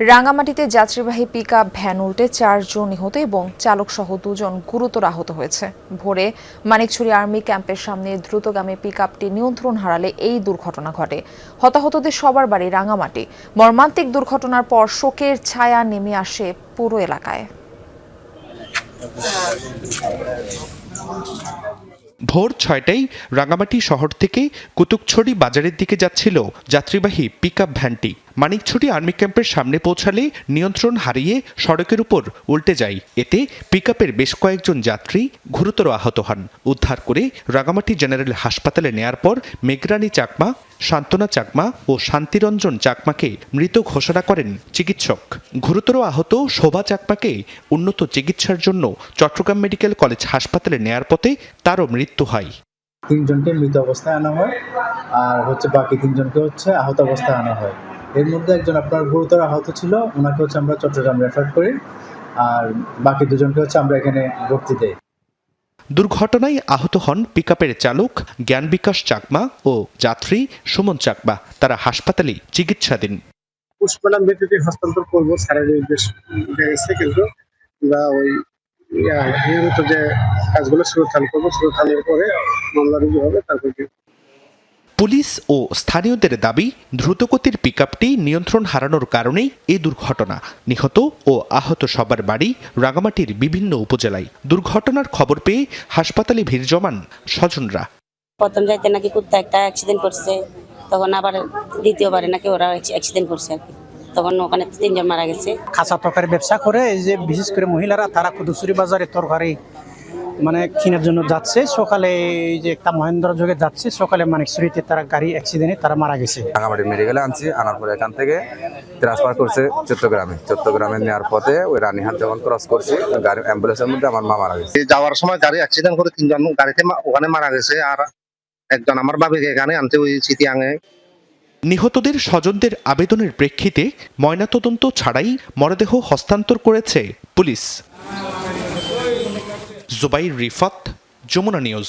রাঙ্গামাটিতে যাত্রীবাহী pickup van উল্টে ৪ জন নিহত এবং চালকসহ ২ জন গুরুতর আহত হয়েছে। ভোরে মানিকছড়ি আর্মি ক্যাম্পের সামনে দ্রুতগামী পিকআপটি নিয়ন্ত্রণ হারালে এই দুর্ঘটনা ঘটে। হতাহতদের সবার বাড়ি রাঙ্গামাটি। মর্মান্তিক দুর্ঘটনার পর শোকের ছায়া নেমে আসে পুরো এলাকায়। ভোর ৬টায় রাঙ্গামাটি শহর থেকে কুতুকছড়ি বাজারের দিকে যাচ্ছিল যাত্রীবাহী পিকআপ ভ্যানটি। মানিকছড়ি আর্মি ক্যাম্পের সামনে পৌঁছালে নিয়ন্ত্রণ হারিয়ে সড়কের উপর উল্টে যায়। এতে পিকআপের বেশ কয়েকজন যাত্রী গুরুতর আহত হন। উদ্ধার করে রাঙ্গামাটি জেনারেল হাসপাতালে নেয়ার পর মেঘরানী চাকমা, সান্ত্বনা চাকমা ও শান্তিরঞ্জন চাকমাকে মৃত ঘোষণা করেন চিকিৎসক। গুরুতর আহত শোভা চাকমাকে উন্নত চিকিৎসার জন্য চট্টগ্রাম মেডিকেল কলেজ হাসপাতালে নেয়ার পথে তারও মৃত্যু হয়। ৩ জনকে মৃত অবস্থায় আনা হয় আর বাকি ৩ জনকে আহত অবস্থায় আনা হয়। এর মধ্যে একজন আপনার গুরুতর আহত ছিল, ওনাকে আমরা চট্টগ্রাম রেফার করি, আর বাকি ২ জনকে আমরা এখানে ভর্তি দেই। দুর্ঘটনায় আহত হন পিকআপের চালক জ্ঞান বিকাশ চাকমা ও যাত্রী সুমন চাকমা। তারা হাসপাতালে চিকিৎসাধীন। পুষ্পনাম ব্যক্তিকে হস্তান্তর করবো, শারীরিক বেশ গেছে, কিন্তু আমরা ওই নিয়মিত যে কাজগুলো সুরক্ষান করবো, সুরক্ষানের পরে মামলা রুজু হবে। তারপর পুলিশ ও স্থানীয়দের দাবি, দ্রুতগতির পিকআপটি নিয়ন্ত্রণ হারানোর কারণেই এই দুর্ঘটনা। নিহত ও আহত সবার বাড়ি রাঙ্গামাটির বিভিন্ন উপজেলায়। দুর্ঘটনার খবর পেয়ে হাসপাতালে ভিড় জমান স্বজনরা। প্রথম যাইতে নাকি কুত্তা একটা অ্যাক্সিডেন্ট করছে, তখন আবার দ্বিতীয়বারে নাকি ওরা অ্যাক্সিডেন্ট করছে আর কি। তখন ওখানে ৩ জন মারা গেছে। কাঁচা তরকারি ব্যবসা করে, এই যে বিশেষ করে মহিলারা, তারা কুদুসুরি বাজারে তরকারি কেনার জন্য যাচ্ছে। সকালে এই যে একটা মহেন্দ্র যোগে যাচ্ছে, সকালে মানিকছড়িতে তারা গাড়ি অ্যাক্সিডেন্টে তারা মারা গেছে। রাঙ্গামাটি মেডিকেলে আনছি, আনার পরে এখান থেকে ট্রান্সফার করছে চট্টগ্রামে নেওয়ার পথে ওই রানীহাট যখন ক্রস করছে, গাড়ি অ্যাম্বুলেন্সের মধ্যে আমার মা মারা গেছে। যাওয়ার সময় গাড়ি অ্যাক্সিডেন্ট করে ৩ জন গাড়িতে ওখানে মারা গেছে, আর একজন আমার বাবাকে এখানে আনতে ওই চিটিয়াঙে। নিহতদের স্বজনদের আবেদনের প্রেক্ষিতে ময়নাতদন্ত ছাড়াই মরদেহ হস্তান্তর করেছে পুলিশ। জুবাইর রিফাত, যমুনা নিউজ।